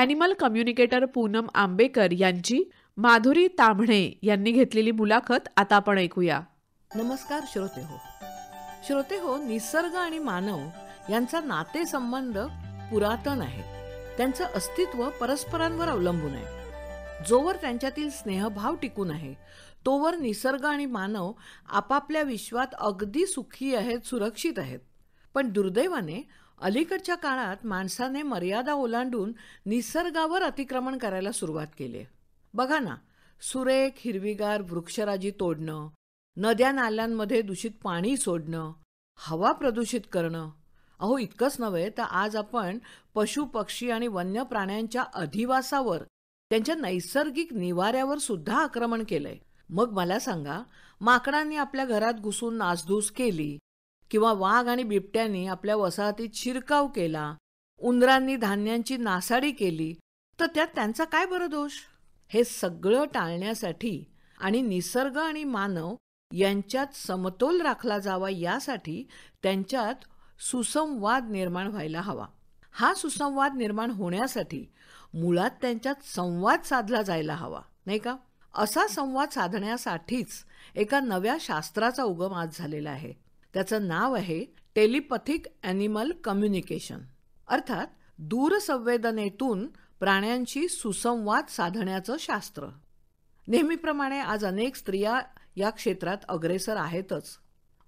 Animal communicator Poonam Ambekar यांची माधुरी ताम्हणे यांनी घेतलेली मुलाखत आता आपण ऐकूया. नमस्कार श्रोते हो, निसर्ग आणि मानव यांचा नातेसंबंध पुरातन आहे. त्यांचं अस्तित्व परस्परांवर अवलंबून आहे. जोवर त्यांच्यातील स्नेहभाव टिकून आहे तोवर निसर्ग आणि मानव आपापल्या विश्वात अगदी सुखी आहेत, सुरक्षित आहेत. पण दुर्दैवाने अलीकडच्या काळात माणसाने मर्यादा ओलांडून निसर्गावर अतिक्रमण करायला सुरुवात केली आहे. बघा ना, सुरेख हिरवीगार वृक्षराजी तोडणं, नद्या नाल्यांमध्ये दूषित पाणी सोडणं, हवा प्रदूषित करणं. अहो, इतकंच नव्हे तर आज आपण पशु पक्षी आणि वन्य प्राण्यांच्या अधिवासावर, त्यांच्या नैसर्गिक निवाऱ्यावर सुद्धा आक्रमण केलंय. मग मला सांगा, माकडांनी आपल्या घरात घुसून नासधूस केली किंवा वाघ आणि बिबट्यांनी आपल्या वसाहतीत शिरकाव केला, उंदरांनी धान्यांची नासाडी केली, तर त्यात त्यांचा काय बरं दोष? हे सगळं टाळण्यासाठी आणि निसर्ग आणि मानव यांच्यात समतोल राखला जावा यासाठी त्यांच्यात सुसंवाद निर्माण व्हायला हवा. हा सुसंवाद निर्माण होण्यासाठी मुळात त्यांच्यात संवाद साधला जायला हवा, नाही का? असा संवाद साधण्यासाठीच एका नव्या शास्त्राचा उगम आज झालेला आहे. त्याचं नाव आहे टेलिपॅथिक ॲनिमल कम्युनिकेशन, अर्थात दूरसंवेदनेतून प्राण्यांशी सुसंवाद साधण्याचं शास्त्र. नेहमीप्रमाणे आज अनेक स्त्रिया या क्षेत्रात अग्रेसर आहेतच.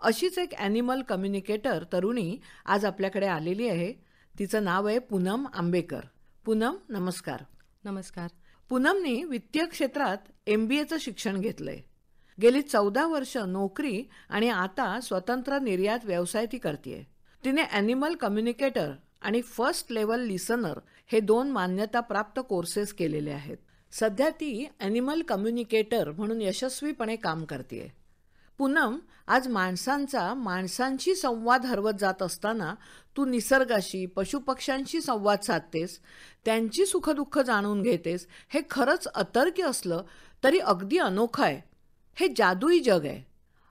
अशीच एक ॲनिमल कम्युनिकेटर तरुणी आज आपल्याकडे आलेली आहे. तिचं नाव आहे पूनम आंबेकर. पूनम, नमस्कार. नमस्कार. पूनमने वित्तीय क्षेत्रात MBAचं शिक्षण घेतलंय. गेली 14 वर्ष नोकरी आणि आता स्वतंत्र निर्यात व्यवसाय ती करते. तिने ॲनिमल कम्युनिकेटर आणि फर्स्ट लेव्हल लिसनर हे 2 मान्यताप्राप्त कोर्सेस केलेले आहेत. सध्या ती ॲनिमल कम्युनिकेटर म्हणून यशस्वीपणे काम करते. पूनम, आज माणसांशी संवाद हरवत जात असताना तू निसर्गाशी, पशुपक्ष्यांशी संवाद साधतेस, त्यांची सुखदुःख जाणून घेतेस. हे खरंच अतर्क्य असलं तरी अगदी अनोखं आहे. हे जादुई जग आहे.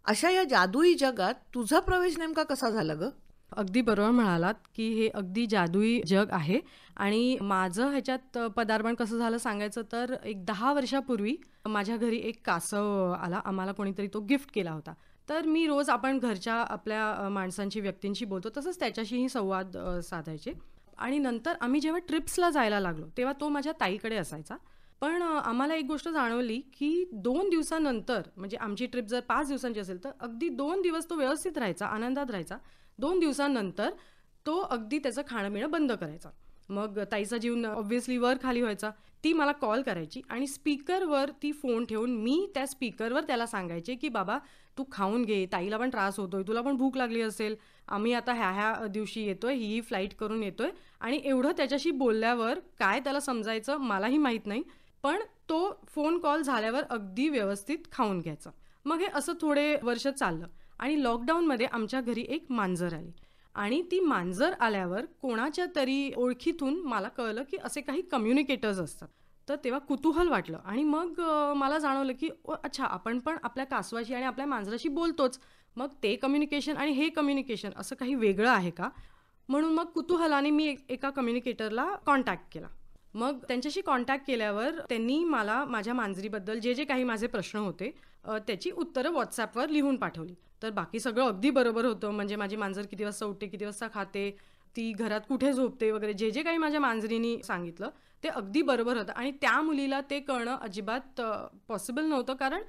अशा या जादुई जगात तुझा प्रवेश नेमका कसा झाला ग? अगदी बरोबर म्हणालात की हे अगदी जादुई जग आहे. आणि माझं ह्याच्यात पदार्पण कसं झालं सांगायचं तर एक 10 वर्षापूर्वी माझ्या घरी एक कासव आला. आम्हाला कोणीतरी तो गिफ्ट केला होता. तर मी रोज आपण घरच्या आपल्या माणसांची, व्यक्तींशी बोलतो तसंच त्याच्याशीही संवाद साधायचे. आणि नंतर आम्ही जेव्हा ट्रिप्सला जायला लागलो तेव्हा तो माझ्या ताईकडे असायचा. पण आम्हाला एक गोष्ट जाणवली की 2 दिवसानंतर, म्हणजे आमची ट्रिप जर 5 दिवसांची असेल तर अगदी 2 दिवस तो व्यवस्थित राहायचा, आनंदात राहायचा. 2 दिवसांनंतर तो अगदी त्याचं खाणं पिणं बंद करायचा. मग ताईचा जीव ऑब्व्हियसली वर खाली व्हायचा. ती मला कॉल करायची आणि स्पीकरवर ती फोन ठेवून मी त्या स्पीकरवर त्याला सांगायचे की बाबा तू खाऊन घे, ताईला पण त्रास होतोय, तुला पण भूक लागली असेल, आम्ही आता ह्या दिवशी येतोय, ही फ्लाईट करून येतोय. आणि एवढं त्याच्याशी बोलल्यावर काय त्याला समजायचं मलाही माहीत नाही, पण तो फोन कॉल झाल्यावर अगदी व्यवस्थित खाऊन घ्यायचा. मग हे असं थोडे वर्ष चाललं आणि लॉकडाऊनमध्ये आमच्या घरी एक मांजर आली. आणि ती मांजर आल्यावर कोणाच्या तरी ओळखीतून मला कळलं की असे काही कम्युनिकेटर्स असतात. तर तेव्हा कुतूहल वाटलं आणि मग मला जाणवलं की अच्छा, आपण पण आपल्या कासवाशी आणि आपल्या मांजराशी बोलतोच, मग ते कम्युनिकेशन आणि हे कम्युनिकेशन असं काही वेगळं आहे का? म्हणून मग कुतूहलाने मी एका कम्युनिकेटरला कॉन्टॅक्ट केला. मग त्यांच्याशी कॉन्टॅक्ट केल्यावर त्यांनी मला माझ्या मांजरीबद्दल जे काही माझे प्रश्न होते त्याची उत्तरं व्हॉट्सॲपवर लिहून पाठवली. तर बाकी सगळं अगदी बरोबर होतं. म्हणजे माझी मांजर किती वाजता उठते, किती वाजता खाते, ती घरात कुठे झोपते वगैरे जे काही माझ्या मांजरीनी सांगितलं ते अगदी बरोबर होतं. आणि त्या मुलीला ते कळणं अजिबात पॉसिबल नव्हतं, कारण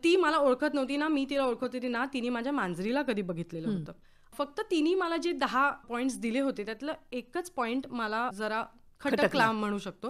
ती मला ओळखत नव्हती ना, मी तिला ओळखत होती ना, तिने माझ्या मांजरीला कधी बघितलेलं होतं. फक्त तिने मला जे 10 पॉईंट्स दिले होते त्यातलं एकच पॉईंट मला जरा खटकला म्हणू शकतो,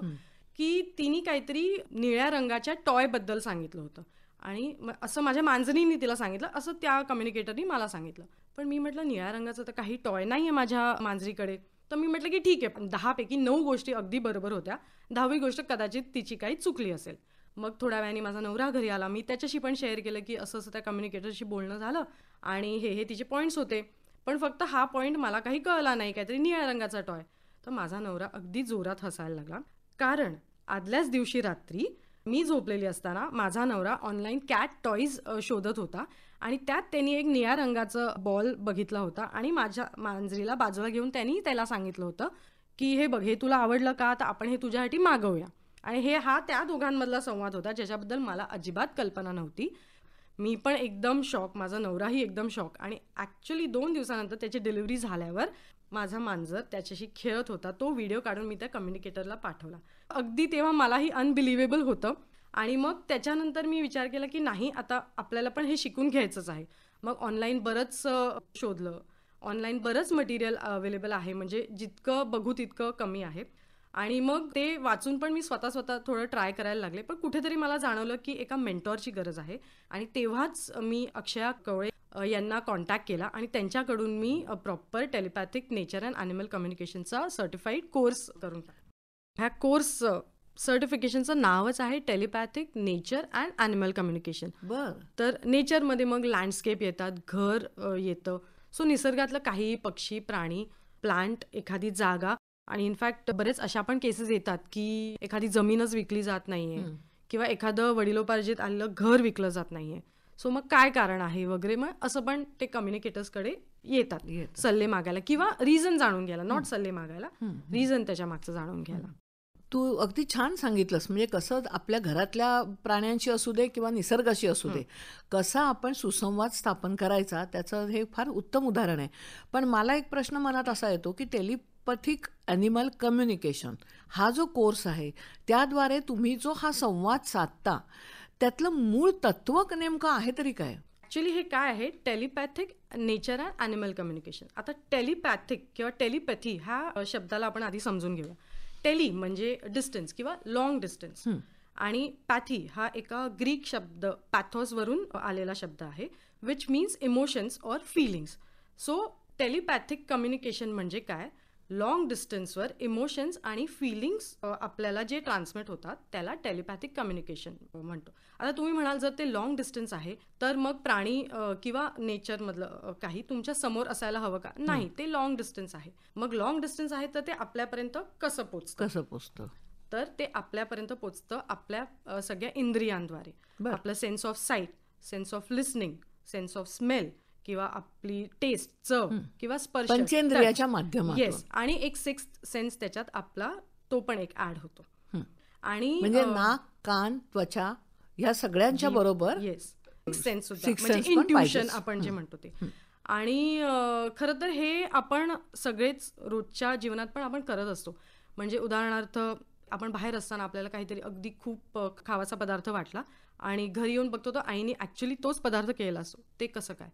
की तिने काहीतरी निळ्या रंगाच्या टॉय बद्दल सांगितलं होतं. आणि असं माझ्या मांजरीने तिला सांगितलं, असं त्या कम्युनिकेटरनी मला सांगितलं. पण मी म्हटलं निळ्या रंगाचं तर काही टॉय नाही आहे माझ्या मांजरीकडे. तर मी म्हटलं की ठीक आहे, 10 पैकी 9 गोष्टी अगदी बरोबर होत्या, 10वी गोष्ट कदाचित तिची काही चुकली असेल. मग थोड्या वेळाने माझा नवरा घरी आला. मी त्याच्याशी पण शेअर केलं की असं असं त्या कम्युनिकेटरशी बोलणं झालं आणि हे तिचे पॉईंट्स होते, पण फक्त हा पॉईंट मला काही कळला नाही, काहीतरी निळ्या रंगाचा टॉय. तर माझा नवरा अगदी जोरात हसायला लागला, कारण आदल्याच दिवशी रात्री मी झोपलेली असताना माझा नवरा ऑनलाईन कॅट टॉईज शोधत होता आणि त्यात त्यांनी एक निळ्या रंगाचं बॉल बघितला होता आणि माझ्या मांजरीला बाजूला घेऊन त्यांनी त्याला सांगितलं होतं की हे बघ, हे तुला आवडलं का, तर आपण हे तुझ्यासाठी मागवूया. आणि हा त्या दोघांमधला संवाद होता ज्याच्याबद्दल मला अजिबात कल्पना नव्हती. मी पण एकदम शॉक, माझा नवराही एकदम शॉक. आणि ॲक्च्युली 2 दिवसानंतर त्याची डिलिव्हरी झाल्यावर माझा मांजर त्याच्याशी खेळत होता. तो व्हिडिओ काढून मी त्या कम्युनिकेटरला पाठवला. अगदी तेव्हा मलाही अनबिलिव्हेबल होतं. आणि मग त्याच्यानंतर मी विचार केला की नाही, आता आपल्याला पण हे शिकून घ्यायचंच आहे. मग ऑनलाईन बरंच शोधलं. ऑनलाईन बरंच मटेरियल अवेलेबल आहे, म्हणजे जितकं बघू तितकं कमी आहे. आणि मग ते वाचून पण मी स्वतः थोडं ट्राय करायला लागले. पण कुठेतरी मला जाणवलं की एका मेंटॉरची गरज आहे. आणि तेव्हाच मी अक्षया कवळे यांना कॉन्टॅक्ट केला आणि त्यांच्याकडून मी proper telepathic nature and animal कम्युनिकेशनचा सर्टिफाईड कोर्स करून टाकला. ह्या कोर्स सर्टिफिकेशनचं नावच आहे telepathic nature and animal communication. बर. तर नेचरमध्ये मग लँडस्केप येतात, घर येतं. सो निसर्गातलं काही पक्षी, प्राणी, प्लांट, एखादी जागा. आणि इनफॅक्ट बरेच अशा पण केसेस येतात की एखादी जमीनच विकली जात नाहीये किंवा एखादं वडिलोपार्जित आलेलं घर विकलं जात नाहीये. सो मग काय कारण आहे वगैरे. मग असं पण ते कम्युनिकेटर्सकडे येतात सल्ले मागायला किंवा रिझन जाणून घ्यायला. नॉट सल्ले मागायला, रिझन त्याच्या मागचं जाणून घ्यायला. तू अगदी छान सांगितलंस. म्हणजे कसं आपल्या घरातल्या प्राण्यांशी असू दे किंवा निसर्गाशी असू दे, कसा आपण सुसंवाद स्थापन करायचा, त्याचं हे फार उत्तम उदाहरण आहे. पण मला एक प्रश्न मनात असा येतो की टेलिपॅथिक ॲनिमल कम्युनिकेशन हा जो कोर्स आहे, त्याद्वारे तुम्ही जो हा संवाद साधता, त्यातलं मूळ तत्व नेमकं आहे तरी काय? ॲक्च्युली हे काय आहे, telepathic nature and animal communication. आता टेलिपॅथिक किंवा टेलिपॅथी ह्या शब्दाला आपण आधी समजून घेऊया. टेली म्हणजे डिस्टन्स किंवा लॉंग डिस्टन्स, आणि पॅथी हा एका ग्रीक शब्द पॅथॉसवरून आलेला शब्द आहे, which means emotions or feelings. So telepathic communication म्हणजे काय, लॉंग डिस्टन्सवर इमोशन्स आणि फिलिंग्स आपल्याला जे ट्रान्समिट होतात त्याला टेलिपॅथिक कम्युनिकेशन म्हणतो. आता तुम्ही म्हणाल जर ते लॉंग डिस्टन्स आहे तर मग प्राणी किंवा नेचरमधलं काही तुमच्या समोर असायला हवं का? नाही, ते लॉंग डिस्टन्स आहे. मग लॉंग डिस्टन्स आहे तर ते आपल्यापर्यंत कसं पोचतं? तर ते आपल्यापर्यंत पोचतं आपल्या सगळ्या इंद्रियांद्वारे. आपलं sense of site, sense of listening, sense of smell किंवा आपली टेस्ट, चव किंवा स्पर्श, पंचेंद्रियाच्या माध्यमातून. येस. आणि एक सिक्स्थ सेन्स त्याच्यात आपला तो पण एक ऍड होतो. आणि म्हणजे नाक, कान, त्वचा ह्या सगळ्यांच्या बरोबर येस सेन्स सुद्धा, म्हणजे इंट्युशन आपण जे म्हणतो ते. आणि खरं तर हे आपण सगळेच रोजच्या जीवनात पण आपण करत असतो. म्हणजे उदाहरणार्थ आपण बाहेर असताना आपल्याला काहीतरी अगदी खूप खावाचा पदार्थ वाटला आणि घरी येऊन बघतो तर आईने ॲक्च्युली तोच पदार्थ केला असतो. ते कसं काय?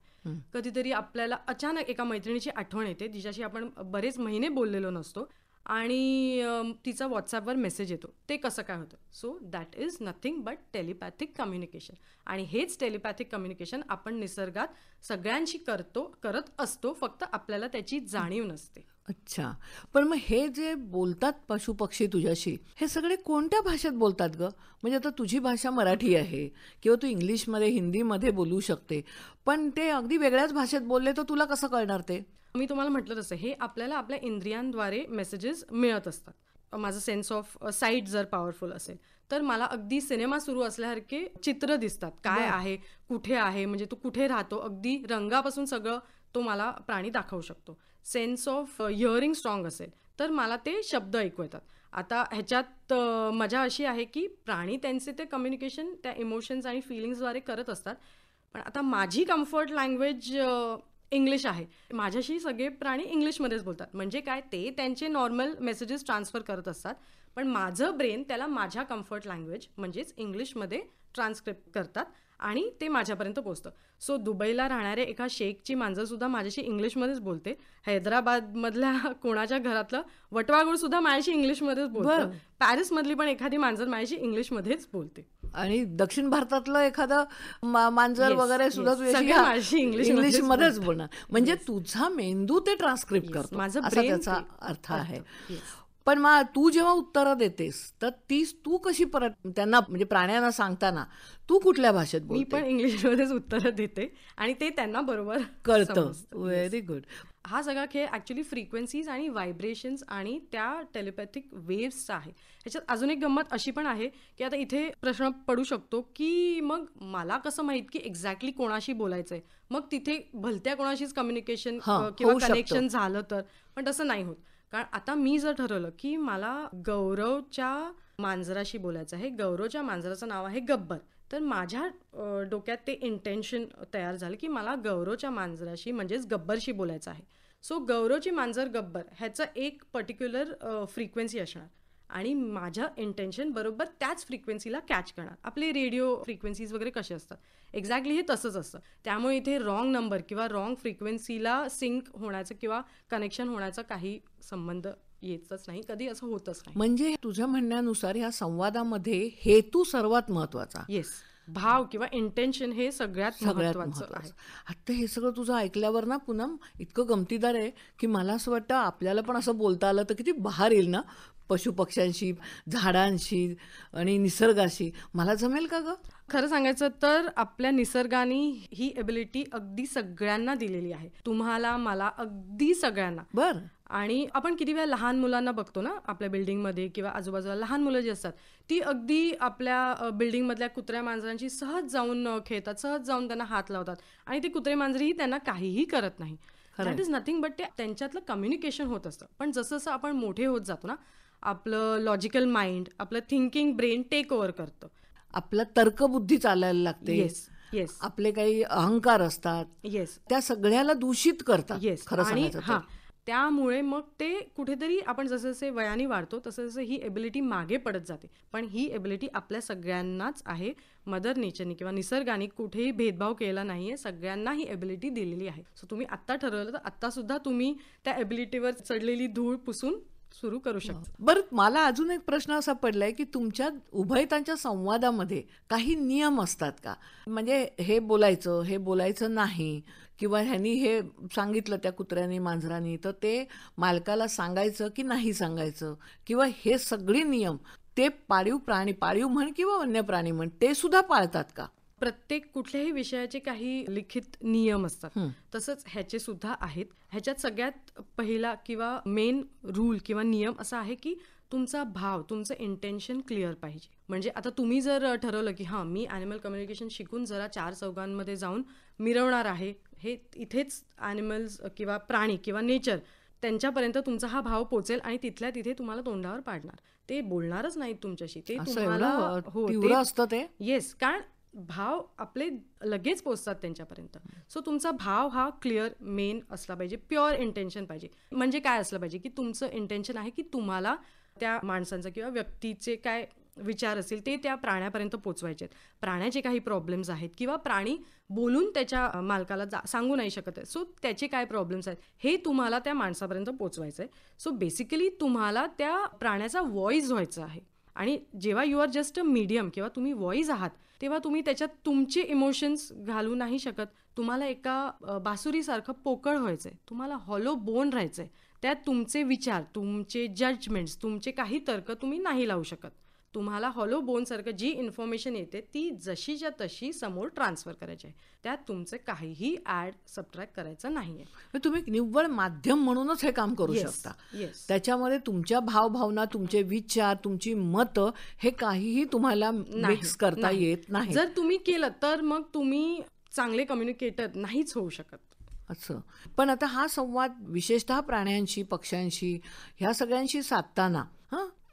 कधीतरी आपल्याला अचानक एका मैत्रिणीची आठवण येते जिच्याशी आपण बरेच महिने बोललेलो नसतो आणि तिचा व्हॉट्सॲपवर मेसेज येतो. ते कसं काय होतं? So that is nothing but telepathic communication. आणि हेच टेलिपॅथिक कम्युनिकेशन आपण निसर्गात सगळ्यांशी करत असतो, फक्त आपल्याला त्याची जाणीव नसते. अच्छा. पण मग हे जे बोलतात पशु पक्षी तुझ्याशी, हे सगळे कोणत्या भाषेत बोलतात ग? म्हणजे आता तुझी भाषा मराठी आहे किंवा तू इंग्लिशमध्ये, हिंदीमध्ये बोलू शकते, पण ते अगदी वेगळ्याच भाषेत बोलले तर तुला कसं कळणार ते? मी तुम्हाला म्हटलं तसं हे आपल्याला आपल्या इंद्रियांद्वारे मेसेजेस मिळत असतात. माझं सेन्स ऑफ साईट जर पॉवरफुल असेल तर मला अगदी सिनेमा सुरू असल्यासारखे चित्र दिसतात. काय आहे, कुठे आहे, म्हणजे तो कुठे राहतो, अगदी रंगापासून सगळं तो मला प्राणी दाखवू शकतो. सेन्स ऑफ हिअरिंग स्ट्रॉंग असेल तर मला ते शब्द ऐकू येतात. आता ह्याच्यात मजा अशी आहे की प्राणी त्यांचे ते कम्युनिकेशन त्या इमोशन्स आणि फिलिंग्सद्वारे करत असतात. पण आता माझी कम्फर्ट लँग्वेज इंग्लिश आहे. माझ्याशी सगळे प्राणी इंग्लिशमध्येच बोलतात. म्हणजे काय, ते त्यांचे नॉर्मल मेसेजेस ट्रान्सफर करत असतात, पण माझं ब्रेन त्याला माझ्या कम्फर्ट लँग्वेज म्हणजेच इंग्लिशमध्ये ट्रान्सक्रिप्ट करतात आणि ते माझ्यापर्यंत पोचतं. सो दुबईला राहणाऱ्या एका शेखची मांजरसुद्धा माझ्याशी इंग्लिशमध्येच बोलते. हैदराबादमधल्या कोणाच्या घरातलं वटवाघूळसुद्धा माझ्याशी इंग्लिशमध्येच बोलतं. पॅरिसमधली पण एखादी मांजर माझ्याशी इंग्लिशमध्येच बोलते. आणि दक्षिण भारतातलं एखादं मांजर वगैरे सुद्धा माझी इंग्लिशमध्येच बोलणार. म्हणजे तुझा मेंदू ते ट्रान्सक्रिप्ट करतो, माझं असा त्याचा अर्थ आहे. पण मग तू जेव्हा उत्तरं देतेस तर तीच तू कशी परत त्यांना, म्हणजे प्राण्यांना सांगताना तू कुठल्या भाषेत बोलते? मी पण इंग्लिशमध्येच उत्तरं देते आणि ते त्यांना बरोबर कळतं. Very good. हा सगळा खेळ ॲक्च्युली फ्रिक्वेन्सीज आणि व्हायब्रेशन्स आणि त्या टेलिपॅथिक वेव्सचा आहे. ह्याच्यात अजून एक गंमत अशी पण आहे की आता इथे प्रश्न पडू शकतो की मग मला कसं माहीत की एक्झॅक्टली कोणाशी बोलायचं आहे? मग तिथे भलत्या कोणाशीच कम्युनिकेशन किंवा कनेक्शन झालं तर? पण तसं नाही होत. कारण आता मी जर ठरवलं की मला गौरवच्या मांजराशी बोलायचं आहे, गौरवच्या मांजराचं नाव आहे गब्बर, तर माझ्या डोक्यात ते इंटेन्शन तयार झालं की मला गौरवच्या मांजराशी म्हणजेच गब्बरशी बोलायचं आहे. सो गौरवची मांजर गब्बर ह्याचं एक पर्टिक्युलर फ्रिक्वेन्सी असणार आणि माझं इंटेन्शन बरोबर त्याच फ्रिक्वेन्सीला कॅच करणार. आपले रेडिओ फ्रिक्वेन्सीज वगैरे कसे असतात, एक्झॅक्टली हे तसंच असतं. त्यामुळे इथे रॉंग नंबर किंवा रॉंग फ्रिक्वेन्सीला सिंक होण्याचं किंवा कनेक्शन होण्याचा काही संबंध येतच नाही, कधी असं होतच नाही. म्हणजे तुझ्या म्हणण्यानुसार ह्या संवादामध्ये हेतू सर्वात महत्वाचा, येस, भाव किंवा इंटेन्शन हे सगळ्यात सगळ्यात महत्वाचं आहे. महत्वाचं. आता हे सगळं तुझं ऐकल्यावर ना पूनम इतकं गमतीदार आहे की मला असं वाटतं आपल्याला पण असं बोलता आलं तर किती बहार येईल ना, पशुपक्ष्यांशी, झाडांशी आणि निसर्गाशी. मला जमेल का ग? खरं सांगायचं तर आपल्या निसर्गाने ही एबिलिटी अगदी सगळ्यांना दिलेली आहे, तुम्हाला, मला, अगदी सगळ्यांना. बर. आणि आपण किती वेळा लहान मुलांना बघतो ना आपल्या बिल्डिंगमध्ये किंवा आजूबाजूला लहान मुलं जी असतात ती अगदी आपल्या बिल्डिंगमधल्या कुत्र्या मांजरांची सहज जाऊन खेळतात, सहज जाऊन त्यांना हात लावतात आणि ते कुत्रे मांजरीही त्यांना काहीही करत नाही. दॅट इज नथिंग बट ते त्यांच्यातलं कम्युनिकेशन होत असतं. पण जसं जसं आपण मोठे होत जातो ना, आपलं लॉजिकल माइंड, आपलं थिंकिंग ब्रेन टेक ओव्हर करतं. आपला तर्कबुद्धी चालायला लागते. येस येस आपले काही अहंकार असतात, येस त्या सगळ्याला दूषित करतात. येस. खरं आणि सांगायचं तर. हां, त्यामुळे मग ते कुठेतरी आपण जसे जसे वयाने वाढतो तसं जसं ही एबिलिटी मागे पडत जाते. पण ही एबिलिटी आपल्या सगळ्यांनाच आहे. मदर नेचरने किंवा निसर्गाने कुठेही भेदभाव केला नाहीये, सगळ्यांना ही एबिलिटी दिलेली आहे. सो तुम्ही आत्ता ठरवलं तर आत्ता सुद्धा तुम्ही त्या एबिलिटीवर चढलेली धूळ पुसून सुरू करू शकता. बरं, मला अजून एक प्रश्न असा पडलाय की तुमच्या उभयतांच्या संवादामध्ये काही नियम असतात का? म्हणजे हे बोलायचं नाही, किंवा ह्यांनी हे सांगितलं त्या कुत्र्यानी मांजरानी तर ते मालकाला सांगायचं की नाही सांगायचं, किंवा हे सगळे नियम ते पाळीव प्राणी, पाळीव म्हण किंवा वन्य प्राणी म्हण, ते सुद्धा पाळतात का? प्रत्येक कुठल्याही विषयाचे काही लिखित नियम असतात, तसंच ह्याचे सुद्धा आहेत. ह्याच्यात सगळ्यात पहिला किंवा मेन रूल किंवा नियम असा आहे की तुमचा भाव, तुमचं इंटेन्शन क्लिअर पाहिजे. म्हणजे आता तुम्ही जर ठरवलं की हां, मी ॲनिमल कम्युनिकेशन शिकून जरा 4 चौघांमध्ये जाऊन मिरवणार आहे, हे इथेच ॲनिमल्स किंवा प्राणी किंवा नेचर त्यांच्यापर्यंत तुमचा हा भाव पोचेल आणि तिथल्या तिथे तुम्हाला तोंडावर पाडणार, ते बोलणारच नाहीत तुमच्याशी. ते असं तुम्हाला एवढं तीव्र असतं ते? येस, कारण भाव आपले लगेच पोचतात त्यांच्यापर्यंत. सो तुमचा भाव हा क्लिअर मेन असला पाहिजे, प्युअर इंटेन्शन पाहिजे. म्हणजे काय असलं पाहिजे की तुमचं इंटेन्शन आहे की तुम्हाला त्या माणसांचं किंवा व्यक्तीचे काय विचार असतील ते त्या प्राण्यापर्यंत पोचवायचे आहेत. प्राण्याचे काही प्रॉब्लेम्स आहेत किंवा प्राणी बोलून त्याच्या मालकाला सांगू नाही शकत आहे, सो त्याचे काय प्रॉब्लेम्स आहेत हे तुम्हाला त्या माणसापर्यंत पोचवायचं आहे. सो बेसिकली तुम्हाला त्या प्राण्याचा व्हॉइस व्हायचा आहे. आणि जेव्हा you are just a medium किंवा तुम्ही व्हॉइस आहात तेव्हा तुम्ही त्याच्यात तुमचे इमोशन्स घालू नाही शकत. तुम्हाला एका बासुरीसारखं पोकळ व्हायचं आहे, तुम्हाला हॉलो बोन राहायचं आहे. त्यात तुमचे विचार, तुमचे जजमेंट्स, तुमचे काही तर्क तुम्ही नाही लावू शकत. तुम्हाला हॉलो बोनसारखं जी इन्फॉर्मेशन येते ती जशीच्या तशी समोर ट्रान्सफर करायची आहे. त्यात तुमचं काहीही ॲड सबट्रॅक्ट करायचं नाही आहे. तुम्ही निव्वळ माध्यम म्हणूनच हे काम करू शकता. येस. त्याच्यामध्ये तुमच्या भावभावना, तुमचे विचार, तुमची मतं हे काहीही तुम्हाला मिक्स करता येत नाही. जर तुम्ही केलं तर मग तुम्ही चांगले कम्युनिकेटर नाहीच होऊ शकत. असं. पण आता हा संवाद विशेषतः प्राण्यांशी, पक्ष्यांशी ह्या सगळ्यांशी साधताना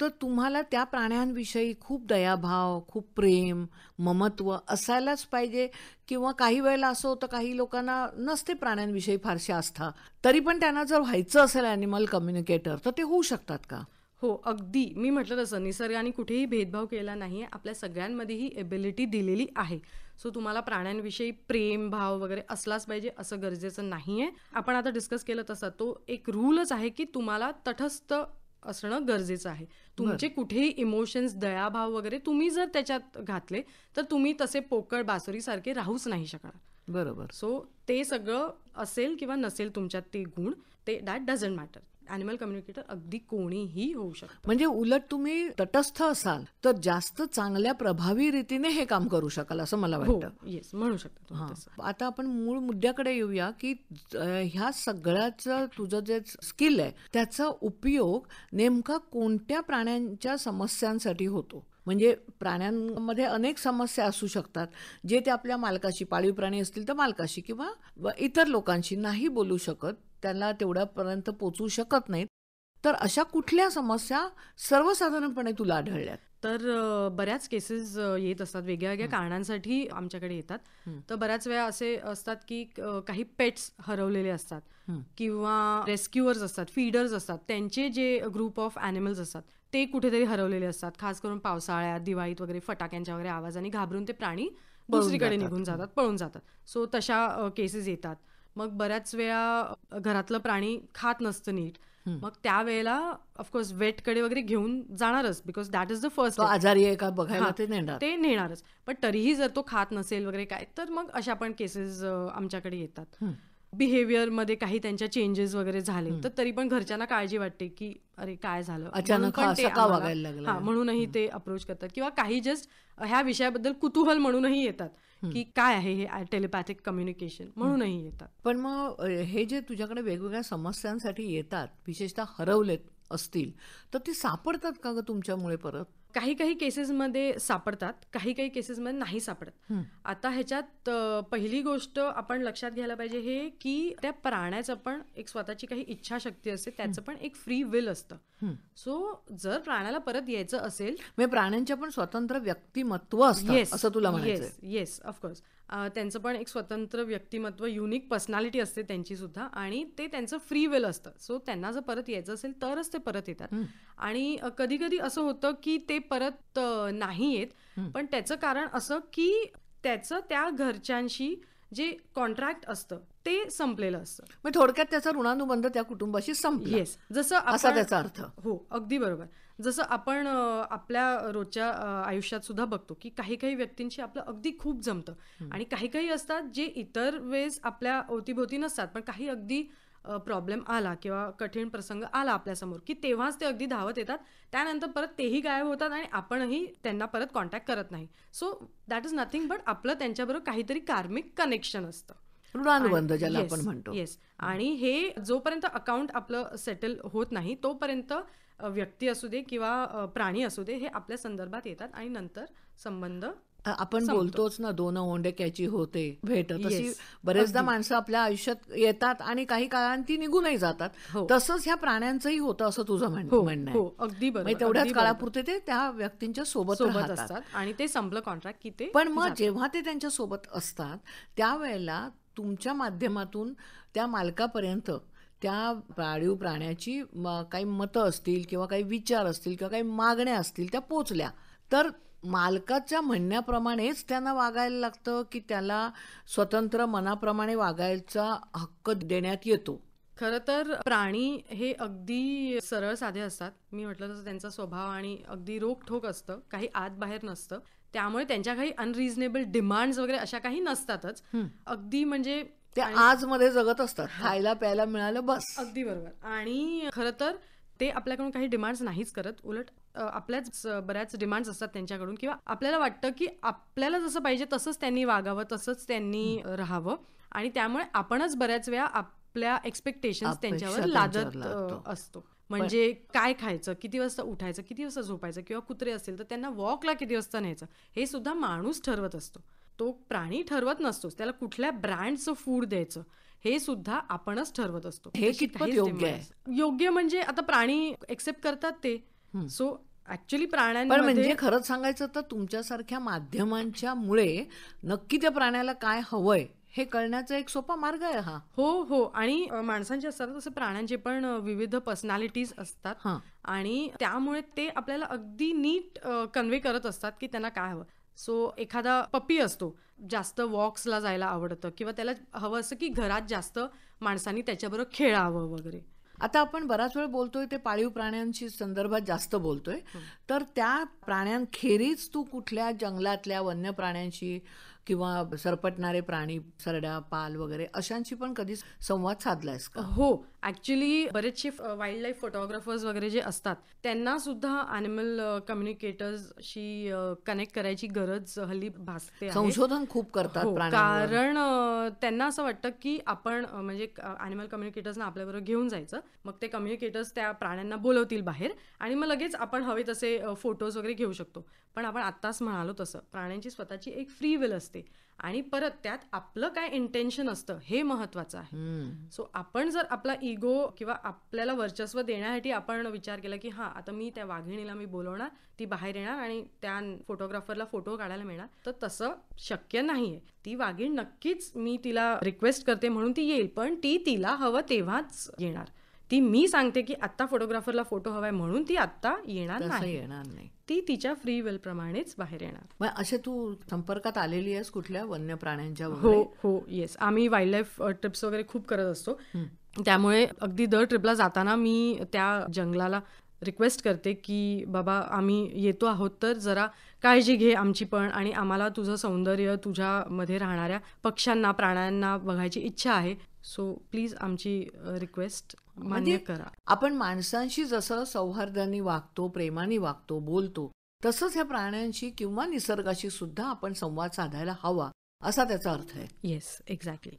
तर तुम्हाला त्या प्राण्यांविषयी खूप दयाभाव, खूप प्रेम, ममत्व असायलाच पाहिजे, किंवा काही वेळेला असं होतं काही लोकांना नसते प्राण्यांविषयी फारशी आस्था, तरी पण त्यांना जर व्हायचं असेल ॲनिमल कम्युनिकेटर तर ते होऊ शकतात का? हो, अगदी. मी म्हटलं तसं निसर्गाने कुठेही भेदभाव केला नाही आहे, आपल्या सगळ्यांमध्ये ही एबिलिटी दिलेली आहे. सो तुम्हाला प्राण्यांविषयी प्रेम भाव वगैरे असलाच पाहिजे असं गरजेचं नाही आहे. आपण आता डिस्कस केलं तसा तो एक रूलच आहे की तुम्हाला तटस्थ असणं गरजेचं आहे. तुमचे कुठेही इमोशन्स, दयाभाव वगैरे तुम्ही जर त्याच्यात घातले तर तुम्ही तसे पोकळ बासुरीसारखे राहूच नाही शकणार. बरोबर. सो ते सगळं असेल किंवा नसेल तुमच्यात ते गुण, ते that doesn't matter. Animal communicator अगदी कोणीही होऊ शकतं. म्हणजे उलट तुम्ही तटस्थ असाल तर जास्त चांगल्या प्रभावी रीतीने हे काम करू शकाल असं मला वाटतं. येस, म्हणू शकता. आता आपण मूळ मुद्द्याकडे येऊया की ह्या सगळ्याचं तुझं जे स्किल आहे त्याचा उपयोग नेमका कोणत्या प्राण्यांच्या समस्यांसाठी होतो? म्हणजे प्राण्यांमध्ये अनेक समस्या असू शकतात जे ते आपल्या मालकाशी, पाळीव प्राणी असतील तर मालकाशी किंवा इतर लोकांशी नाही बोलू शकत, त्यांना तेवढ्यापर्यंत पोचू शकत नाहीत. तर अशा कुठल्या समस्या सर्वसाधारणपणे तुला आढळल्यात? तर बऱ्याच केसेस येत असतात, वेगळ्या वेगळ्या कारणांसाठी आमच्याकडे येतात. तर बऱ्याच वेळा असे असतात की काही पेट्स हरवलेले असतात किंवा रेस्क्युअर्स असतात, फीडर्स असतात, त्यांचे जे ग्रुप ऑफ ॲनिमल्स असतात ते कुठेतरी हरवलेले असतात. खास करून पावसाळ्यात, दिवाळीत वगैरे फटाक्यांच्या वगैरे आवाजाने घाबरून ते प्राणी दुसरीकडे निघून जातात, पळून जातात. सो तशा केसेस येतात. मग बऱ्याच वेळा घरातलं प्राणी खात नसतं नीट, मग त्यावेळेला ऑफकोर्स वेटकडे वगैरे घेऊन जाणारच, because that is the first तो आजारी आहे का बघायला ते नेणार. ते नेणारच. पण तरीही जर तो खात नसेल वगैरे काय, तर मग अशा पण केसेस आमच्याकडे येतात. बिहेवियरमध्ये काही त्यांच्या चेंजेस वगैरे झाले तर तरी पण घरच्यांना काळजी वाटते की अरे काय झालं, अचानक म्हणून पण असं ते का आम्हाला- वागायला लागलं? हा, म्हणूनही ते अप्रोच करतात किंवा काही जस्ट ह्या विषयाबद्दल कुतूहल म्हणूनही येतात की काय आहे हे टेलिपॅथिक कम्युनिकेशन म्हणूनही येतात. पण मग हे जे तुझ्याकडे वेगवेगळ्या समस्यांसाठी येतात, विशेषतः हरवलेत असतील, तर ती सापडतात का ग तुमच्यामुळे परत? काही काही केसेसमध्ये सापडतात, काही काही केसेसमध्ये नाही सापडत. आता ह्याच्यात पहिली गोष्ट आपण लक्षात घ्यायला पाहिजे हे की त्या प्राण्याचं पण एक स्वतःची काही इच्छाशक्ती असते, त्याचं पण एक फ्री विल असतं. सो जर प्राण्याला परत यायचं असेल, म्हणजे प्राण्यांच्या पण स्वतंत्र व्यक्तिमत्व असतात असं तुला म्हणायचंय? Yes of course. त्यांचं पण एक स्वतंत्र व्यक्तिमत्व, युनिक पर्सनॅलिटी असते त्यांची सुद्धा, आणि ते त्यांचं फ्री विल असतं. सो त्यांना जर परत यायचं असेल तरच ते परत येतात. आणि कधी कधी असं होतं की ते परत नाही येत, पण त्याचं कारण असं की त्याचं त्या घरच्यांशी जे कॉन्ट्रॅक्ट असतं ते संपलेलं असतं. मग थोडक्यात त्याचा ऋणानुबंध त्या कुटुंबाशी संपला. येस, जसं असा त्याचा अर्थ. हो, अगदी बरोबर. जसं आपण आपल्या रोजच्या आयुष्यात सुद्धा बघतो की काही काही व्यक्तींशी आपलं अगदी खूप जमतं आणि काही काही असतात जे इतर वेळेस आपल्या अवतीभोवती नसतात, पण काही अगदी प्रॉब्लेम आला किंवा कठीण प्रसंग आला आपल्यासमोर की तेव्हाच ते अगदी धावत येतात. त्यानंतर परत तेही गायब होतात आणि आपणही त्यांना परत कॉन्टॅक्ट करत नाही. So that is nothing but आपलं त्यांच्याबरोबर काहीतरी कार्मिक कनेक्शन असतं, ऋणानुबंध ज्याला आपण म्हणतो. येस. आणि हे जोपर्यंत अकाउंट आपलं सेटल होत नाही तोपर्यंत व्यक्ती असू दे किंवा प्राणी असू दे हे आपल्या संदर्भात येतात आणि नंतर संबंध आपण संपतो. बोलतोच ना, दोन ओंडेक्याची होते भेट, तशी Yes, बरेचदा अगदी. माणसं आपल्या आयुष्यात येतात आणि काही काळाने ती निघूनही जातात. हो. तसंच ह्या प्राण्यांचंही होतं असं तुझं हो म्हणणं आहे. हो, अगदी बरोबर. म्हणजे तेवढ्याच अगदी बरोबर. काळापुरते ते त्या व्यक्तींच्या सोबत सोबत राहतात. असतात आणि ते संपलं कॉन्ट्रॅक्ट की ते पण मग जातात. जेव्हा ते त्यांच्या सोबत असतात त्यावेळेला तुमच्या माध्यमातून त्या मालकापर्यंत त्या पाळीव प्राण्याची काही मतं असतील किंवा काही विचार असतील किंवा काही मागण्या असतील त्या पोचल्या, तर मालकाच्या म्हणण्याप्रमाणेच त्यांना वागायला लागतं की त्याला स्वतंत्र मनाप्रमाणे वागायचा हक्क देण्यात येतो? खरं तर प्राणी हे अगदी सरळ साधे असतात. मी म्हटलं तसं त्यांचा स्वभाव आणि अगदी रोखठोक असतं, काही आत बाहेर नसतं. त्यामुळे त्यांच्या काही अनरिझनेबल डिमांड्स वगैरे अशा काही नसतातच. अगदी म्हणजे ते आज मध्ये जगत असतात, खायला प्यायला मिळालं बस. अगदी बरोबर. आणि खरं तर ते आपल्याकडून काही डिमांड्स नाहीच करत, उलट आपल्याच बऱ्याच डिमांड्स असतात त्यांच्याकडून, किंवा आपल्याला वाटतं की आपल्याला जसं पाहिजे तसंच त्यांनी वागावं, तसंच त्यांनी राहावं, आणि त्यामुळे आपणच बऱ्याच वेळा आपल्या एक्सपेक्टेशन्स त्यांच्यावर लादत असतो. म्हणजे काय खायचं, किती वाजता उठायचं, किती वाजता झोपायचं, किंवा कुत्रे असतील तर त्यांना वॉकला किती वाजता न्यायचं, हे सुद्धा माणूस ठरवत असतो. तो प्राणी ठरवत नसतोच. त्याला कुठल्या ब्रँडचं फूड द्यायचं हे सुद्धा आपणच ठरवत असतो. हे तशी कितपत काहीच योग्य demand नसते. योग्य म्हणजे आता प्राणी एक्सेप्ट करतात ते. सो ऍक्च्युली पण प्राण्यांमध्ये म्हणजे खरंच सांगायचं तर तुमच्यासारख्या माध्यमांच्या मुळे नक्की त्या प्राण्याला काय हवंय हे कळण्याचा एक सोपा मार्ग आहे हा. हो हो. आणि माणसांचे असतात तसे प्राण्यांचे पण विविध पर्सनॅलिटीज असतात, हां. आणि त्यामुळे ते आपल्याला अगदी नीट कन्वे करत असतात की त्यांना काय हवं. सो एखादा पप्पी असतो, जास्त वॉक्सला जायला आवडतं, किंवा त्याला हवं असं की घरात जास्त माणसांनी त्याच्याबरोबर खेळावं वगैरे. आता आपण बराच वेळ बोलतोय ते पाळीव प्राण्यांशी संदर्भात जास्त बोलतोय, तर त्या प्राण्यांखेरीज तू कुठल्या जंगलातल्या वन्य प्राण्यांशी किंवा सरपटणारे प्राणी, सरड्या, पाल वगैरे अशांशी पण कधी संवाद साधलायस का? हो, ऍक्च्युली बरेचसे वाईल्ड लाईफ फोटोग्राफर्स वगैरे जे असतात त्यांना सुद्धा ॲनिमल कम्युनिकेटर्सशी कनेक्ट करायची गरज हल्ली भासते आहे. संशोधन खूप करतात हो, प्राण्यांवर. कारण त्यांना असं वाटतं की आपण म्हणजे ॲनिमल कम्युनिकेटर्सना आपल्याबरोबर घेऊन जायचं, मग ते कम्युनिकेटर्स त्या प्राण्यांना बोलवतील बाहेर, आणि मग लगेच आपण हवे तसे फोटोज वगैरे घेऊ शकतो. पण आपण आत्ताच म्हणालो तसं प्राण्यांची स्वतःची एक फ्री विल असते. असते आणि परत त्यात आपलं काय इंटेन्शन असतं हे महत्वाचं आहे. सो आपण जर आपला इगो किंवा आपल्याला वर्चस्व देण्यासाठी आपण विचार केला की हां आता मी त्या वाघिणीला मी बोलवणार, ती बाहेर येणार आणि त्या फोटोग्राफरला फोटो काढायला मिळणार, तर तसं शक्य नाहीये. ती वाघीण नक्कीच मी तिला रिक्वेस्ट करते म्हणून ती येईल, पण ती तिला हवं तेव्हाच येणार. ती मी सांगते की आत्ता फोटोग्राफरला फोटो हवाय म्हणून ती आत्ता येणार तसं नाही. येणार नाही. ती तिच्या फ्री विल प्रमाणेच बाहेर येणार. मग असे तू संपर्कात आलेली आहेस कुठल्या वन्य प्राण्यांच्या हो वगैरे? हो येस, आम्ही वाईल्ड लाईफ ट्रिप्स वगैरे खूप करत असतो. त्यामुळे अगदी दर ट्रिपला जाताना मी त्या जंगलाला रिक्वेस्ट करते की बाबा आम्ही येतो आहोत तर जरा काळजी घे आमची पण, आणि आम्हाला तुझं सौंदर्य, तुझ्यामध्ये राहणाऱ्या पक्ष्यांना प्राण्यांना बघायची इच्छा आहे. सो प्लीज आमची रिक्वेस्ट मान्य म्हणजे करा. आपण माणसांशी जसं सौहार्दाने वागतो, प्रेमाने वागतो, बोलतो, तसंच ह्या प्राण्यांशी किंवा निसर्गाशी सुद्धा आपण संवाद साधायला हवा, असा त्याचा अर्थ आहे. Yes exactly.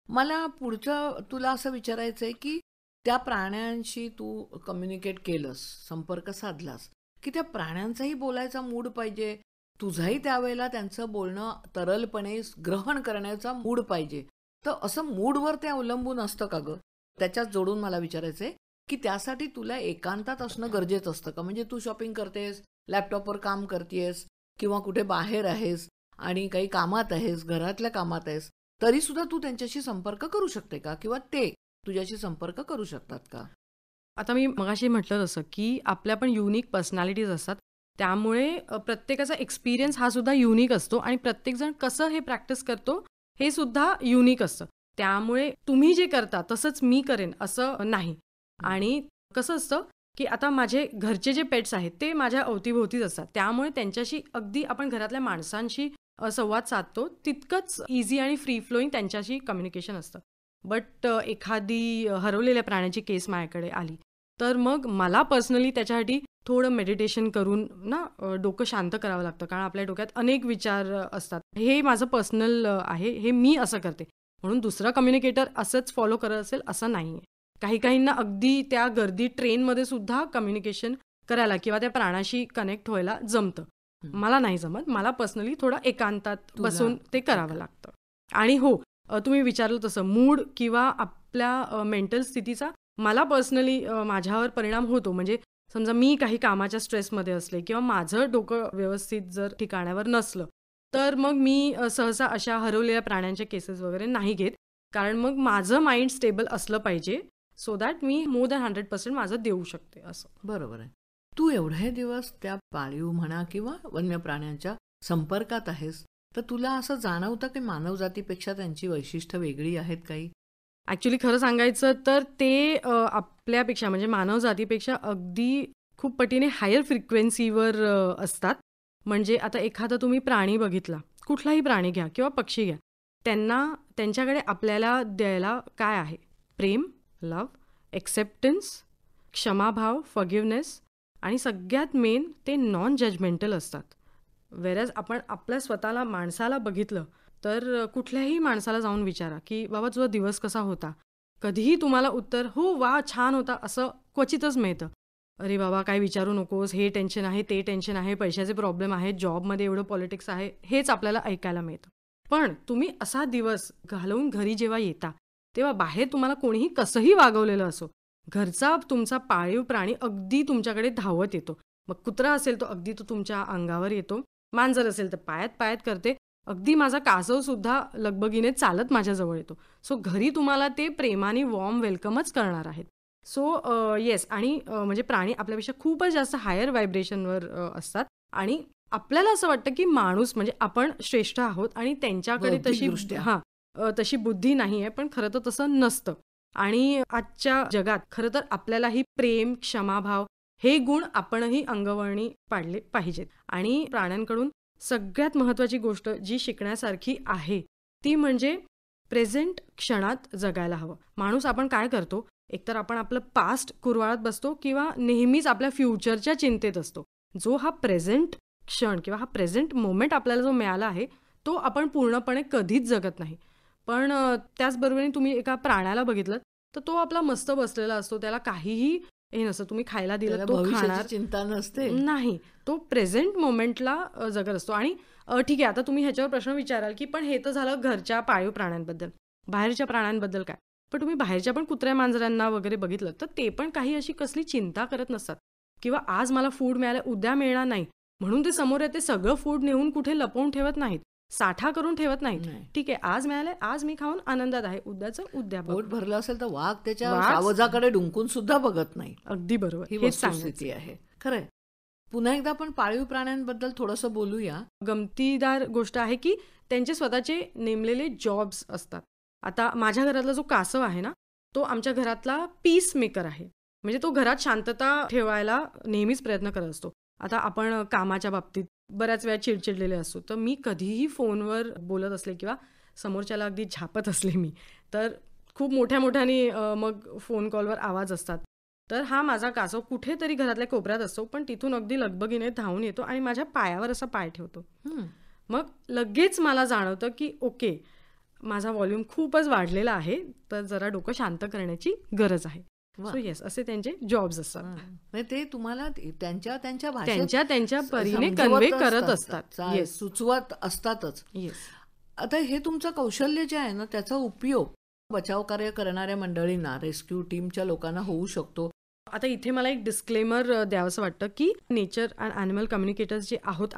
मला पुढचं तुला असं विचारायचं आहे की त्या प्राण्यांशी तू कम्युनिकेट केलंस, संपर्क साधलास, की त्या प्राण्यांचाही बोलायचा मूड पाहिजे, तुझाही त्यावेळेला त्यांचं बोलणं तरलपणे ग्रहण करण्याचा मूड पाहिजे. तर असं मूडवर ते अवलंबून असतं का गं? त्याच्यात जोडून मला विचारायचं आहे की त्यासाठी तुला एकांतात असणं गरजेचं असतं का? म्हणजे तू शॉपिंग करतेस, लॅपटॉपवर काम करतेस किंवा कुठे बाहेर आहेस आणि काही कामात आहेस, घरातल्या कामात आहेस, तरी सुद्धा तू त्यांच्याशी संपर्क करू शकते का? किंवा ते तुझ्याशी संपर्क करू शकतात का? आता मी मगाशी म्हटलं तसं की आपल्या पण युनिक पर्सनॅलिटीज असतात, त्यामुळे प्रत्येकाचा एक्सपिरियन्स हा सुद्धा युनिक असतो आणि प्रत्येकजण कसं हे प्रॅक्टिस करतो हे सुद्धा युनिक असतं. त्यामुळे तुम्ही जे करता तसंच मी करेन असं नाही. आणि कसं असतं की आता माझे घरचे जे पेट्स आहेत ते माझ्या अवतीभोवतीच असतात, त्यामुळे त्यांच्याशी अगदी आपण घरातल्या माणसांशी संवाद साधतो तितकंच इझी आणि फ्री फ्लोईंग त्यांच्याशी कम्युनिकेशन असतं. बट एखादी हरवलेल्या प्राण्याची केस माझ्याकडे आली तर मग मला पर्सनली त्याच्यासाठी थोडं मेडिटेशन करून ना डोकं शांत करावं लागतं, कारण आपल्या डोक्यात अनेक विचार असतात. हे माझं पर्सनल आहे, हे मी असं करते. म्हणून दुसरा कम्युनिकेटर असंच फॉलो करत असेल असं नाही आहे. काहींना अगदी त्या गर्दी ट्रेनमध्ये सुद्धा कम्युनिकेशन करायला किंवा त्या प्राण्याशी कनेक्ट व्हायला जमतं. मला नाही जमत. मला पर्सनली थोडं एकांतात बसून ते करावं लागतं. आणि हो, तुम्ही विचारलं तसं मूड किंवा आपल्या मेंटल स्थितीचा मला पर्सनली माझ्यावर परिणाम होतो. म्हणजे समजा मी काही कामाच्या स्ट्रेसमध्ये असले किंवा माझं डोकं व्यवस्थित जर ठिकाणावर नसलं तर मग मी सहसा अशा हरवलेल्या प्राण्यांच्या केसेस वगैरे नाही घेत, कारण मग माझं माइंड स्टेबल असलं पाहिजे so that me more than 100% माझं देऊ शकते असं. बरोबर आहे. तू एवढे दिवस त्या पाळीव म्हणा किंवा वन्य प्राण्यांच्या संपर्कात आहेस, तर तुला असं जाणवतं की मानवजातीपेक्षा त्यांची वैशिष्ट्य वेगळी आहेत काही? ॲक्च्युली खरं सांगायचं तर ते आपल्यापेक्षा म्हणजे मानवजातीपेक्षा अगदी खूप पटीने हायर फ्रिक्वेन्सीवर असतात. म्हणजे आता एखादा तुम्ही प्राणी बघितला, कुठलाही प्राणी घ्या किंवा पक्षी घ्या, त्यांच्याकडे आपल्याला द्यायला काय आहे? प्रेम, लव्ह, एक्सेप्टन्स, क्षमाभाव, फॉरगिव्हनेस, आणि सगळ्यात मेन ते नॉन जजमेंटल असतात. वेरॅज आपण आपल्या स्वतःला माणसाला बघितलं तर कुठल्याही माणसाला जाऊन विचारा की बाबा तुझा दिवस कसा होता, कधीही तुम्हाला उत्तर हो वा छान होता असं क्वचितच मिळतं. अरे बाबा काय विचारू नकोस, हे टेन्शन आहे, ते टेन्शन आहे, पैशाचे प्रॉब्लेम आहेत, जॉबमध्ये एवढं पॉलिटिक्स आहे, हेच आपल्याला ऐकायला मिळतं. पण तुम्ही असा दिवस घालवून घरी जेव्हा येता तेव्हा बाहेर तुम्हाला कोणीही कसंही वागवलेलं असो, घरचा तुमचा पाळीव प्राणी अगदी तुमच्याकडे धावत येतो. मग कुत्रा असेल तो अगदी तो तुमच्या अंगावर येतो, मांजर असेल तर पायात पायात करते, अगदी माझा कासव सुद्धा लगबगीने चालत माझ्याजवळ येतो. सो घरी तुम्हाला ते प्रेमाने वॉर्म वेलकमच करणार आहेत. सो येस, आणि म्हणजे प्राणी आपल्यापेक्षा खूपच जास्त हायर व्हायब्रेशनवर असतात आणि आपल्याला असं वाटतं की माणूस म्हणजे आपण श्रेष्ठ आहोत आणि त्यांच्याकडे बौद्धिकदृष्ट्या. तशी बुद्धी नाही आहे, पण खरं तर तसं नसतं. आणि आजच्या जगात खरं तर आपल्यालाही प्रेम, क्षमाभाव हे गुण आपणही अंगवळणी पाडले पाहिजेत. आणि प्राण्यांकडून सगळ्यात महत्त्वाची गोष्ट जी शिकण्यासारखी आहे ती म्हणजे प्रेझेंट क्षणात जगायला हवं. माणूस आपण काय करतो, एकतर आपण आपलं पास्ट कुरवाळत बसतो किंवा नेहमीच आपल्या फ्युचरच्या चिंतेत असतो. जो हा प्रेझेंट क्षण किंवा हा प्रेझेंट मोमेंट आपल्याला जो मिळाला आहे तो आपण पूर्णपणे कधीच जगत नाही. पण त्याचबरोबरीने तुम्ही एका प्राण्याला बघितलं तर तो आपला मस्त बसलेला असतो, त्याला काहीही हे नसतं. तुम्ही खायला दिलं त्याला तो भविष्याची खाणार चिंता नसते. नाही. तो प्रेझेंट मोमेंटला जगत असतो. आणि ठीक आहे, आता तुम्ही ह्याच्यावर प्रश्न विचाराल की पण हे तर झालं घरच्या पाळीव प्राण्यांबद्दल. बाहेरच्या प्राण्यांबद्दल काय? पण तुम्ही बाहेरच्या पण कुत्र्या मांजरांना वगैरे बघितलं तर ते पण काही अशी कसली चिंता करत नसतात किंवा आज मला फूड मिळालं उद्या मिळणार नाही म्हणून ते समोर येते सगळं फूड नेऊन कुठे लपवून ठेवत नाहीत, साठा करून ठेवत नाहीत. नाही. ठीक आहे, आज मिळालंय, आज मी खाऊन आनंदात आहे, उद्याचं उद्या बघ. पोट भरलं असेल तर वाघ त्याच्या वाघ- सावजाकडे डुंकून सुद्धा बघत नाही. अगदी बरोबर, ही हेच सांगायचं. वस्तुस्थिती आहे. खरंय. पुन्हा एकदा आपण पाळीव प्राण्यांबद्दल थोडंसं बोलूया. गमतीदार गोष्ट आहे की त्यांचे स्वतःचे नेमलेले जॉब्स असतात. आता माझ्या घरातला जो कासव आहे ना, तो आमच्या घरातला पीस मेकर आहे. म्हणजे तो घरात शांतता ठेवायला नेहमीच प्रयत्न करत असतो. आता आपण कामाच्या बाबतीत बऱ्याच वेळा चिडचिडलेले असतो, तर मी कधीही फोनवर बोलत असले किंवा समोरच्याला अगदी झापत असले मी, तर खूप मोठ्या मोठ्याने मग फोन कॉलवर आवाज असतात. तर हा माझा कासव कुठेतरी घरातल्या कोपऱ्यात असतो, पण तिथून अगदी लगबगीने धावून येतो आणि माझ्या पायावर असा पाय ठेवतो. हम्म. मग लगेच मला जाणवतं की ओके, माझा व्हॉल्यूम खूपच वाढलेला आहे, तर जरा डोकं शांत करण्याची गरज आहे. वा. सो येस, असे त्यांचे जॉब्स असतात. म्हणजे ते तुम्हाला त्यांच्या त्यांच्या भाषेत त्यांच्या त्यांच्या परीने समजवत कन्वे करत असतात. येस सुचवत असतातच. येस. आता हे तुमचं कौशल्य जे आहे ना, त्याचा उपयोग बचाव कार्य करणाऱ्या मंडळींना, रेस्क्यू टीमच्या लोकांना होऊ शकतो. आता इथे मला एक डिस्क्लेमर द्यावंसं वाटतं की नेचर अँड ॲनिमल कम्युनिकेटर्स जे आहोत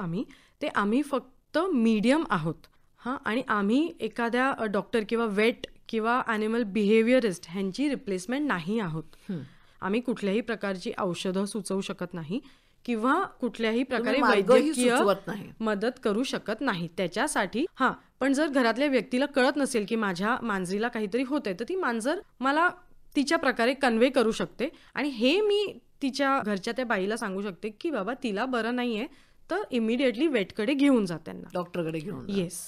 आम्ही फक्त मीडियम आहोत. हां, आणि आम्ही एखाद्या डॉक्टर किंवा वेट किंवा ॲनिमल बिहेवियरिस्ट ह्यांची रिप्लेसमेंट नाही आहोत. आम्ही कुठल्याही प्रकारची औषधं सुचवू शकत नाही किंवा कुठल्याही प्रकारे तुम्ही मार्गही वैद्यकीय सुचवत नाही. मदत करू शकत नाही त्याच्यासाठी. हां, पण जर घरातल्या व्यक्तीला कळत नसेल की माझ्या मांजरीला काहीतरी होतंय, तर ती मांजर मला तिच्या प्रकारे कन्वे करू शकते आणि हे मी तिच्या घरच्या त्या बाईला सांगू शकते की बाबा तिला बरं नाहीये, तर इमिडिएटली वेटकडे घेऊन जा त्यांना. डॉक्टरकडे घेऊन जा. येस.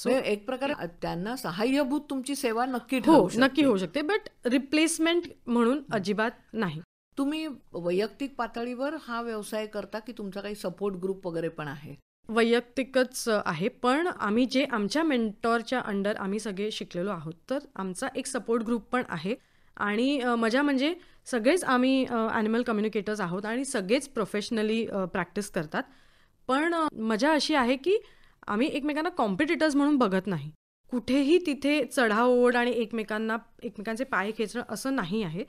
म्हणजे एक प्रकारे त्यांना सहाय्यभूत तुमची सेवा नक्की हो, ठरू शकते. नक्की होऊ शकते, बट रिप्लेसमेंट म्हणून अजिबात नाही. तुम्ही वैयक्तिक पातळीवर हा व्यवसाय करता की तुमचा काही सपोर्ट ग्रुप वगैरे पण आहे? वैयक्तिकच आहे, पण आम्ही जे आमच्या मेंटॉरच्या अंडर आम्ही सगळे शिकलेलो आहोत, तर आमचा एक सपोर्ट ग्रुप पण आहे. आणि मजा म्हणजे सगळेच आम्ही ॲनिमल कम्युनिकेटर्स आहोत आणि सगळेच प्रोफेशनली प्रॅक्टिस करतात. पण मजा अशी आहे की आम्ही एकमेकांना कॉम्पिटिटर्स म्हणून बघत नाही. कुठेही तिथे चढाओढ आणि एकमेकांचे पाय खेचणं असं नाही आहे,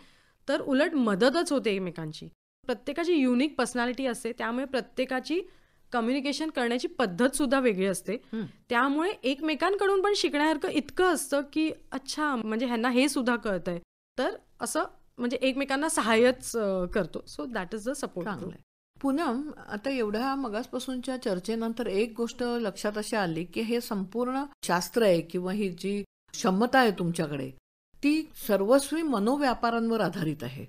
तर उलट मदतच होते एकमेकांची. प्रत्येकाची युनिक पर्सनॅलिटी असते, त्यामुळे प्रत्येकाची कम्युनिकेशन करण्याची पद्धत सुद्धा वेगळी असते. त्यामुळे एकमेकांकडून पण शिकण्यासारखं इतकं असतं की अच्छा, म्हणजे ह्यांना हे सुद्धा कळतंय, तर असं म्हणजे एकमेकांना सहाय्यच करतो. So that is the support. चांगलं आहे. पूनम, आता एवढ्या मगासपासूनच्या चर्चेनंतर एक गोष्ट लक्षात अशी आली की हे संपूर्ण शास्त्र आहे किंवा ही जी क्षमता आहे तुमच्याकडे, ती सर्वस्वी मनोव्यापारांवर आधारित आहे.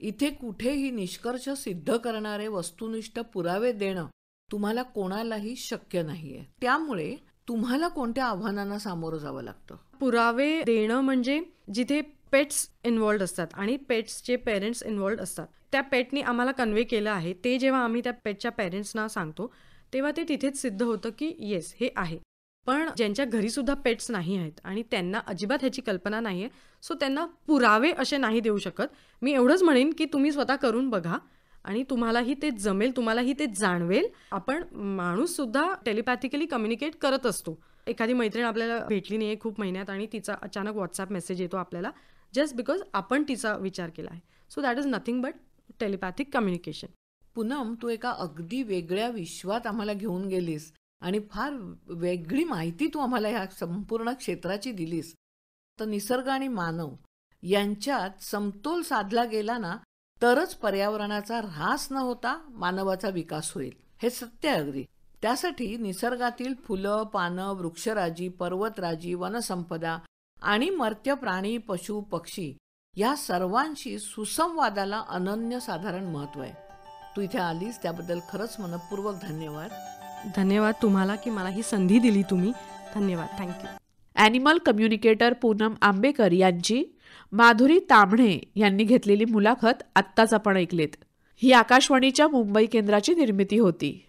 इथे कुठेही निष्कर्ष सिद्ध करणारे वस्तुनिष्ठ पुरावे देणं तुम्हाला कोणालाही शक्य नाहीये. त्यामुळे तुम्हाला कोणत्या आव्हानांना सामोरं जावं लागतं? पुरावे देणं म्हणजे जिथे पेट्स इन्व्हॉल्ड असतात आणि पेट्सचे पेरेंट्स इन्व्हॉल्ड असतात, त्या पेटनी आम्हाला कन्वे केलं आहे, ते जेव्हा आम्ही त्या पेटच्या पेरेंट्सना सांगतो तेव्हा ते तिथेच सिद्ध होतं की येस, हे आहे. पण ज्यांच्या घरी सुद्धा पेट्स नाही आहेत आणि त्यांना अजिबात ह्याची कल्पना नाही आहे, सो त्यांना पुरावे असे नाही देऊ शकत. मी एवढंच म्हणेन की तुम्ही स्वतः करून बघा आणि तुम्हालाही ते जमेल, तुम्हालाही ते जाणवेल. आपण माणूस सुद्धा टेलिपॅथिकली कम्युनिकेट करत असतो. एखादी मैत्रीण आपल्याला भेटली नाही आहे खूप महिन्यात आणि तिचा अचानक व्हॉट्सॲप मेसेज येतो आपल्याला, जस्ट बिकॉज आपण तिचा विचार केला आहे. So that is nothing but telepathic communication. Poonam, तू एका अगदी वेगळ्या विश्वात आम्हाला घेऊन गेलीस आणि फार वेगळी माहिती तू आम्हाला ह्या संपूर्ण क्षेत्राची दिलीस. तर निसर्ग आणि मानव यांच्यात समतोल साधला गेला ना, तरच पर्यावरणाचा ऱ्हास न होता मानवाचा विकास होईल. हे सत्य आहे अगदी. त्यासाठी निसर्गातील फुलं, पानं, वृक्षराजी, पर्वतराजी, वनसंपदा आणि मर्त्य प्राणी, पशु, पक्षी या सर्वांशी सुसंवादाला अनन्यसाधारण महत्त्व आहे. तू इथे आलीस त्याबद्दल खरंच मनपूर्वक धन्यवाद. धन्यवाद तुम्हाला की मला ही संधी दिली तुम्ही. धन्यवाद. Thank you. Animal communicator Poonam Ambekar यांची माधुरी ताम्हणे यांनी घेतलेली मुलाखत आत्ताच आपण ऐकलीत. ही आकाशवाणीच्या मुंबई केंद्राची निर्मिती होती.